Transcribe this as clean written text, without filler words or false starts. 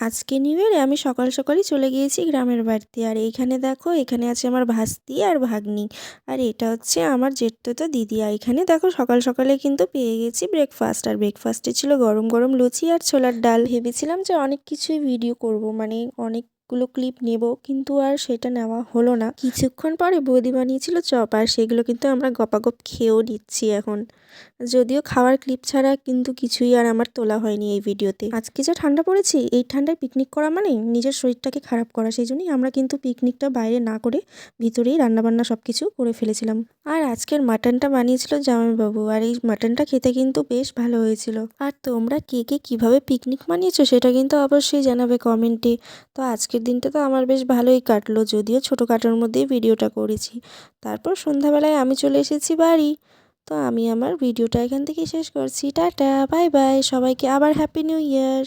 আজকে নিউ ইয়ারে আমি সকাল সকালই চলে গিয়েছি গ্রামের বাড়িতে। আর এইখানে দেখো, এখানে আছে আমার ভাস্তি আর ভাগ্নি। আর এটা হচ্ছে আমার জেঠতুতো দিদি। আর এখানে দেখো সকাল সকালে কিন্তু পেয়ে গেছি ব্রেকফাস্ট। আর ব্রেকফাস্টে ছিল গরম গরম লুচি আর ছোলার ডাল। ভেবেছিলাম যে অনেক কিছুই ভিডিও করব, মানে অনেকগুলো ক্লিপ নেব, কিন্তু আর সেটা নেওয়া হলো না। কিছুক্ষণ পরে বৌদি বানিয়েছিল চপ, আর সেগুলো কিন্তু আমরা গপাগপ খেয়েও নিচ্ছি এখন। যদিও খাওয়ার ক্লিপ ছাড়া কিন্তু কিছুই আর আমার তোলা হয়নি এই ভিডিওতে। আজকে যা ঠান্ডা পড়েছে, এই ঠান্ডায় পিকনিক করা মানে নিজের শরীরটাকে খারাপ করা। সেই জন্যই আমরা কিন্তু পিকনিকটা বাইরে না করে ভিতরেই রান্নাবান্না সব কিছু করে ফেলেছিলাম। আর আজকের মাটনটা বানিয়েছিল জামাইবাবু, আর এই মাটনটা খেতে কিন্তু বেশ ভালো হয়েছিল। আর তোমরা কে কে কীভাবে পিকনিক বানিয়েছো সেটা কিন্তু অবশ্যই জানাবে কমেন্টে। তো আজকের দিনটা তো আমার বেশ ভালোই কাটলো, যদিও ছোটোখাটোর মধ্যেই ভিডিওটা করেছি। তারপর সন্ধ্যাবেলায় আমি চলে এসেছি বাড়ি। তো আমি আমার ভিডিওটা এখান থেকেই শেষ করছি। টাটা, বাই বাই, সবাইকে আবার হ্যাপি নিউ ইয়ার।